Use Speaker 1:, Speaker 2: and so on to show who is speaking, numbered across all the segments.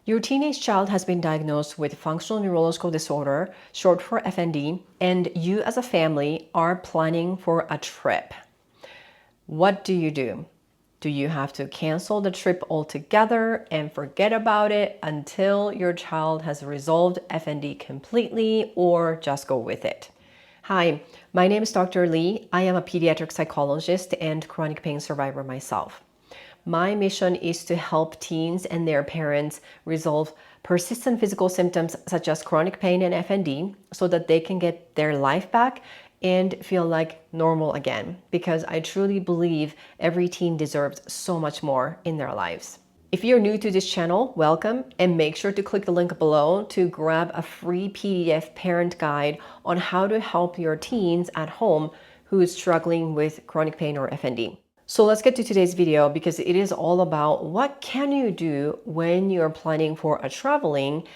Speaker 1: Your teenage child has been diagnosed with functional neurological disorder, short for FND, and you as a family are planning for a trip. What do you do? Do you have to cancel the trip altogether and forget about it until your child has resolved FND completely, or just go with it? Hi, my name is Dr. Lee. I am a pediatric psychologist and chronic pain survivor myself. My mission is to help teens and their parents resolve persistent physical symptoms such as chronic pain and FND so that they can get their life back and feel like normal again, because I truly believe every teen deserves so much more in their lives. If you're new to this channel, welcome, and make sure to click the link below to grab a free PDF parent guide on how to help your teens at home who is struggling with chronic pain or FND. So let's get to today's video, because it is all about what can you do when you're planning for a traveling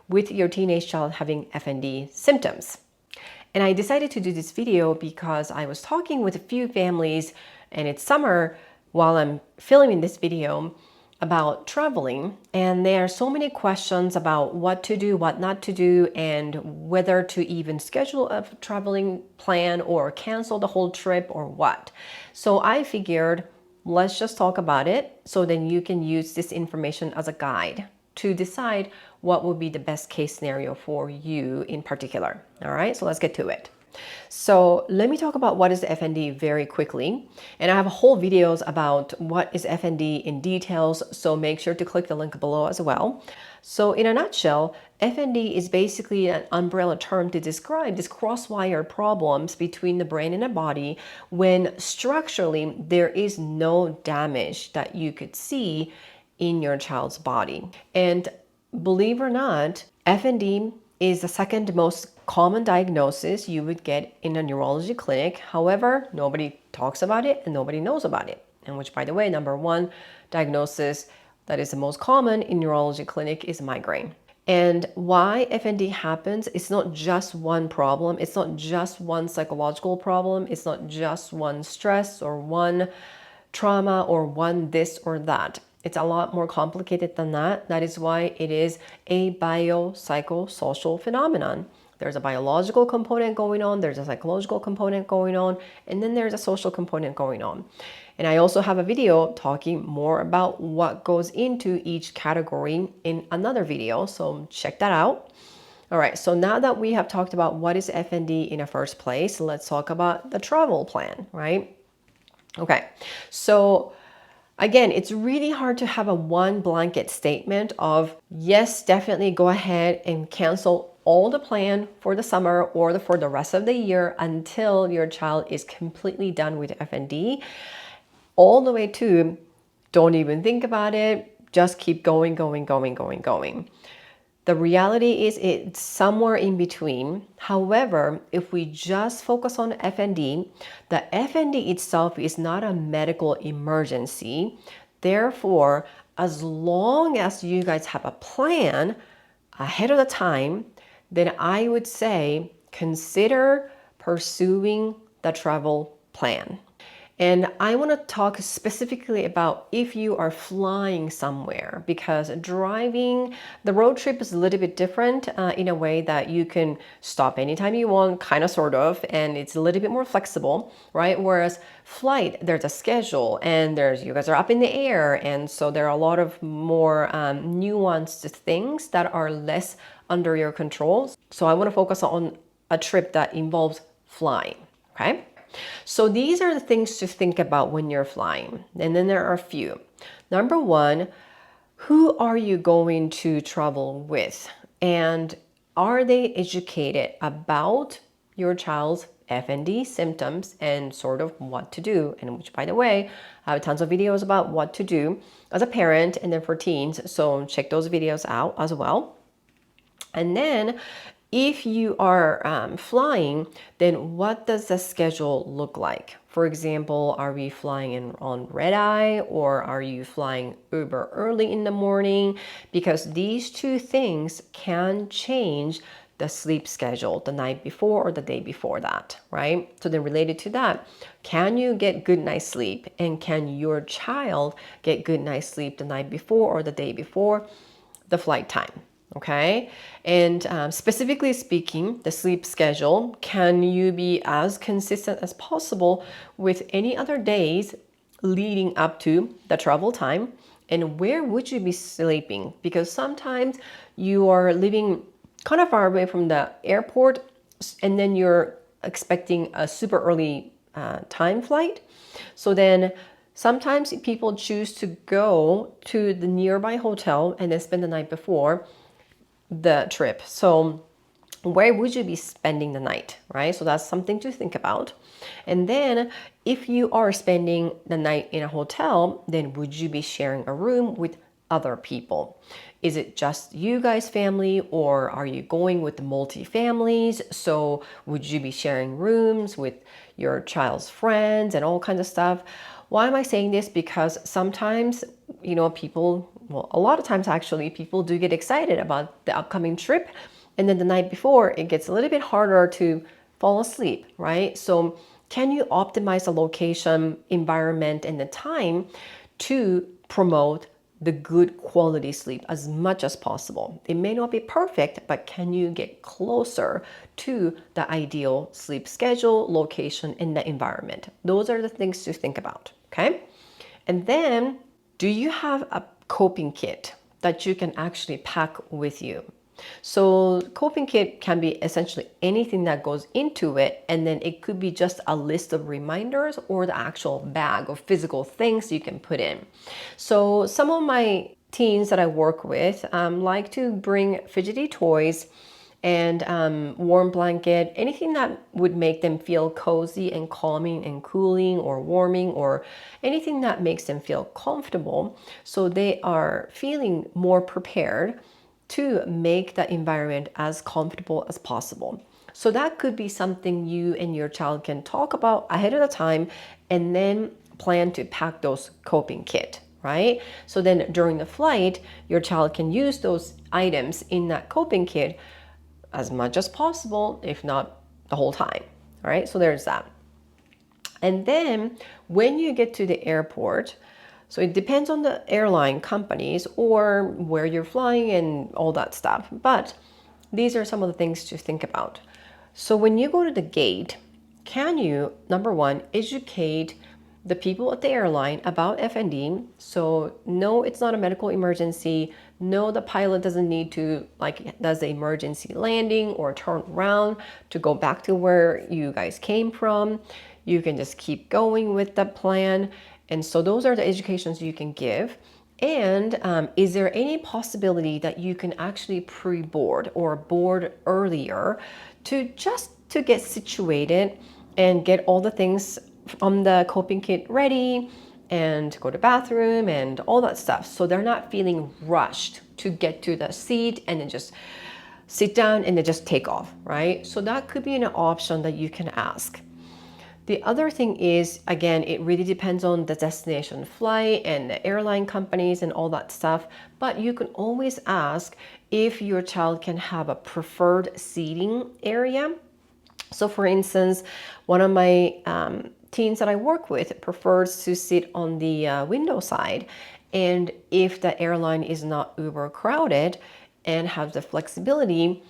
Speaker 1: with your teenage child having FND symptoms. And I decided to do this video because I was talking with a few families, and it's summer while I'm filming this video, about traveling, and there are so many questions about what to do, what not to do, and whether to even schedule a traveling plan or cancel the whole trip or what. So I figured, let's just talk about it so then you can use this information as a guide to decide what would be the best case scenario for you in particular. All right, so let's get to it. So let me talk about what is FND very quickly. And I have whole videos about what is FND in details, so make sure to click the link below as well. So in a nutshell, FND is basically an umbrella term to describe these cross-wire problems between the brain and the body when structurally there is no damage that you could see in your child's body. And believe it or not, FND is the second most common diagnosis you would get in a neurology clinic. However, nobody talks about it and nobody knows about it. And which, by the way, number one diagnosis that is the most common in neurology clinic is migraine. And why FND happens, it's not just one problem. It's not just one psychological problem. It's not just one stress or one trauma or one this or that. It's a lot more complicated than that. That is why it is a biopsychosocial phenomenon. There's a biological component going on, there's a psychological component going on, and then there's a social component going on. And I also have a video talking more about what goes into each category in another video, so check that out. All right, so now that we have talked about what is FND in the first place, let's talk about the travel plan, right? Okay, so again, it's really hard to have a one blanket statement of, yes, definitely go ahead and cancel all the plan for the summer or for the rest of the year until your child is completely done with FND, all the way to don't even think about it, just keep going. The reality is it's somewhere in between. However, if we just focus on FND, the FND itself is not a medical emergency. Therefore, as long as you guys have a plan ahead of the time, then I would say consider pursuing the travel plan. And I want to talk specifically about if you are flying somewhere, because driving, the road trip is a little bit different in a way that you can stop anytime you want, kind of, sort of, and it's a little bit more flexible, right? Whereas flight, there's a schedule and you guys are up in the air. And so there are a lot of more nuanced things that are less under your control. So I want to focus on a trip that involves flying, okay? So these are the things to think about when you're flying. And then there are a few. Number one, who are you going to travel with? And are they educated about your child's FND symptoms and sort of what to do? And which, by the way, I have tons of videos about what to do as a parent and then for teens. So check those videos out as well. And then if you are flying, then what does the schedule look like? For example, are we flying on red eye, or are you flying uber early in the morning? Because these two things can change the sleep schedule the night before or the day before that, right? So then related to that, can you get good night's sleep? And can your child get good night's sleep the night before or the day before? the flight time. Okay, and specifically speaking, the sleep schedule, can you be as consistent as possible with any other days leading up to the travel time? And where would you be sleeping? Because sometimes you are living kind of far away from the airport, and then you're expecting a super early time flight. So then sometimes people choose to go to the nearby hotel and then spend the night before the trip. So where would you be spending the night, right? So that's something to think about. And then if you are spending the night in a hotel, then would you be sharing a room with other people? Is it just you guys family, or are you going with the multi-families? So would you be sharing rooms with your child's friends and all kinds of stuff? Why am I saying this? Because sometimes, people, well, a lot of times actually, people do get excited about the upcoming trip. And then the night before, it gets a little bit harder to fall asleep, right? So can you optimize the location, environment, and the time to promote the good quality sleep as much as possible? It may not be perfect, but can you get closer to the ideal sleep schedule, location, and the environment? Those are the things to think about, okay? And then, do you have a coping kit that you can actually pack with you? So coping kit can be essentially anything that goes into it, and then it could be just a list of reminders or the actual bag of physical things you can put in. So some of my teens that I work with like to bring fidgety toys and warm blanket, anything that would make them feel cozy and calming and cooling or warming, or anything that makes them feel comfortable, so they are feeling more prepared to make the environment as comfortable as possible. So that could be something you and your child can talk about ahead of the time, and then plan to pack those coping kit, right? So then during the flight, your child can use those items in that coping kit as much as possible, if not the whole time, all right? So there's that. And then when you get to the airport, so it depends on the airline companies or where you're flying and all that stuff. But these are some of the things to think about. So when you go to the gate, can you, number one, educate the people at the airline about FND? So no, it's not a medical emergency. No, the pilot doesn't need to does the emergency landing or turn around to go back to where you guys came from. You can just keep going with the plan. And so those are the educations you can give. And is there any possibility that you can actually pre-board or board earlier to get situated and get all the things from the coping kit ready and go to bathroom and all that stuff, so they're not feeling rushed to get to the seat and then just sit down and then just take off, right? So that could be an option that you can ask. The other thing is, again, it really depends on the destination flight and the airline companies and all that stuff, but you can always ask if your child can have a preferred seating area. So for instance, one of my teens that I work with prefers to sit on the window side. And if the airline is not uber crowded and has the flexibility,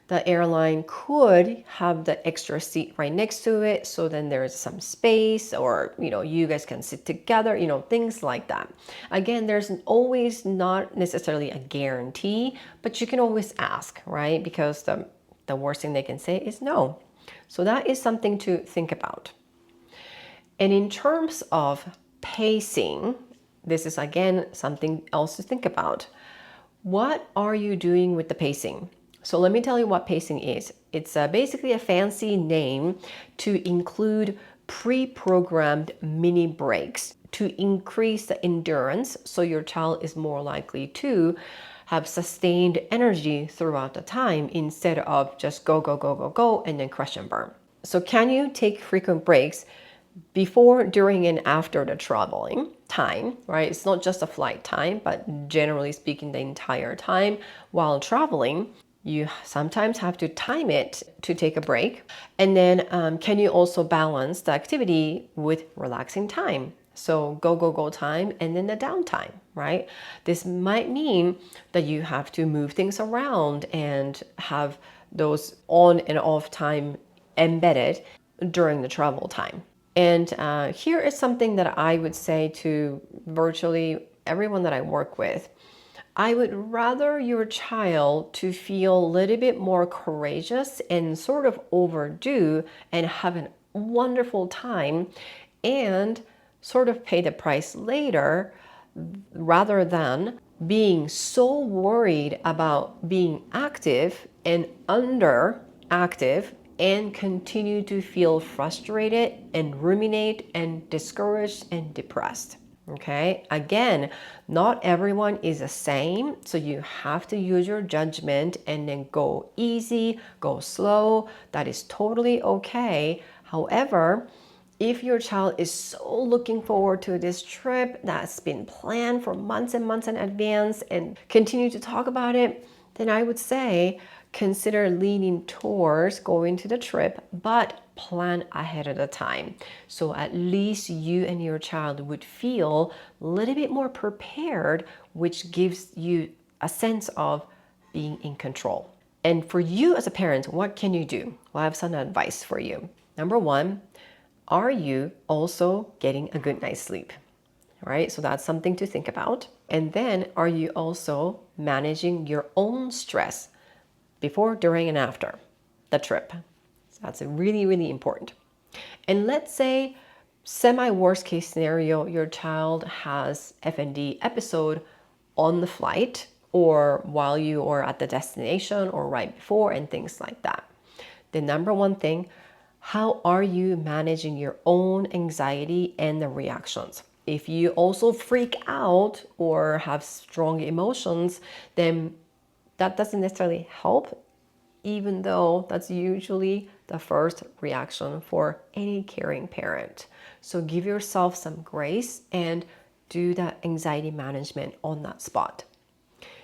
Speaker 1: the airline could have the extra seat right next to it. So then there's some space, or, you guys can sit together, things like that. Again, there's always not necessarily a guarantee, but you can always ask, right? Because the worst thing they can say is no. So that is something to think about. And in terms of pacing, this is again something else to think about. What are you doing with the pacing? So let me tell you what pacing is. It's basically a fancy name to include pre-programmed mini breaks to increase the endurance, so your child is more likely to have sustained energy throughout the time instead of just go, go, go, go, go, and then crash and burn. So can you take frequent breaks before, during, and after the traveling time, right? It's not just a flight time, but generally speaking, the entire time while traveling. You sometimes have to time it to take a break. And then can you also balance the activity with relaxing time? So go, go, go time and then the downtime, right? This might mean that you have to move things around and have those on and off time embedded during the travel time. And here is something that I would say to virtually everyone that I work with. I would rather your child to feel a little bit more courageous and sort of overdue and have a wonderful time and sort of pay the price later rather than being so worried about being active and underactive and continue to feel frustrated and ruminate and discouraged and depressed. Okay, again, not everyone is the same, so you have to use your judgment and then go easy, go slow. That is totally okay. However, if your child is so looking forward to this trip that's been planned for months and months in advance and continue to talk about it, then I would say consider leaning towards going to the trip, but plan ahead of the time. So at least you and your child would feel a little bit more prepared, which gives you a sense of being in control. And for you as a parent, what can you do? Well, I have some advice for you. Number one, are you also getting a good night's sleep? All right, so that's something to think about. And then are you also managing your own stress before, during, and after the trip? So that's really, really important. And let's say semi-worst case scenario, your child has FND episode on the flight or while you are at the destination or right before and things like that. The number one thing, how are you managing your own anxiety and the reactions? If you also freak out or have strong emotions, then that doesn't necessarily help, even though that's usually the first reaction for any caring parent. So give yourself some grace and do that anxiety management on that spot.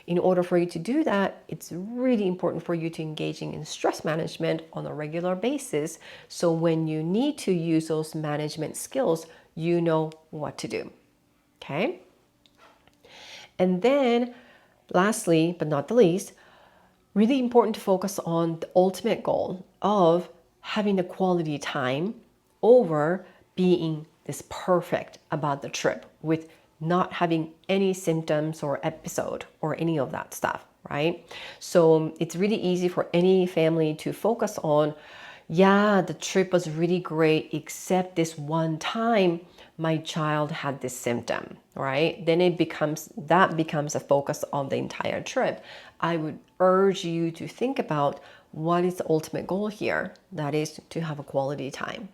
Speaker 1: In order for you to do that, it's really important for you to engage in stress management on a regular basis. So when you need to use those management skills, you know what to do. Okay? And then lastly, but not the least, really important to focus on the ultimate goal of having the quality time over being this perfect about the trip with not having any symptoms or episode or any of that stuff, right? So it's really easy for any family to focus on, yeah, the trip was really great, except this one time my child had this symptom, right? Then that becomes a focus of the entire trip. I would urge you to think about what is the ultimate goal here. That is to have a quality time.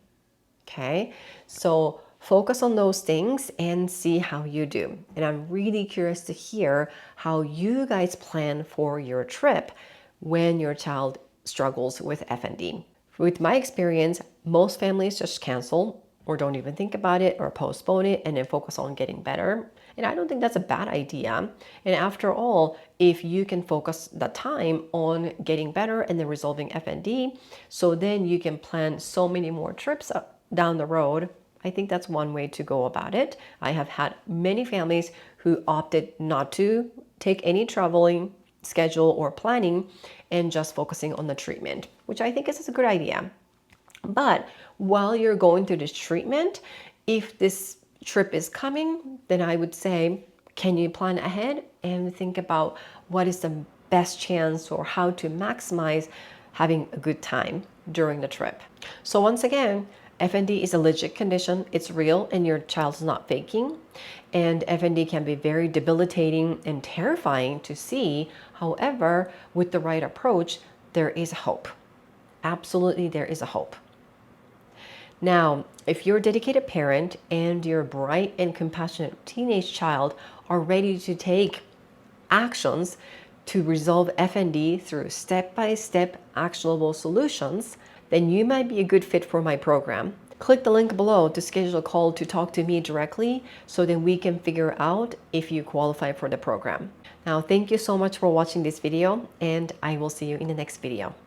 Speaker 1: Okay, so focus on those things and see how you do. And I'm really curious to hear how you guys plan for your trip when your child struggles with FND. With my experience, most families just cancel or don't even think about it or postpone it and then focus on getting better. And I don't think that's a bad idea. And after all, if you can focus the time on getting better and then resolving FND, so then you can plan so many more trips down the road. I think that's one way to go about it. I have had many families who opted not to take any traveling schedule or planning and just focusing on the treatment, which I think is a good idea. But while you're going through this treatment, if this trip is coming, then I would say, can you plan ahead and think about what is the best chance or how to maximize having a good time during the trip? So once again, FND is a legit condition. It's real and your child's not faking. And FND can be very debilitating and terrifying to see. However, with the right approach, there is hope. Absolutely, there is a hope. Now, if you're a dedicated parent and your bright and compassionate teenage child are ready to take actions to resolve FND through step-by-step actionable solutions, then you might be a good fit for my program. Click the link below to schedule a call to talk to me directly so then we can figure out if you qualify for the program. Now, thank you so much for watching this video, and I will see you in the next video.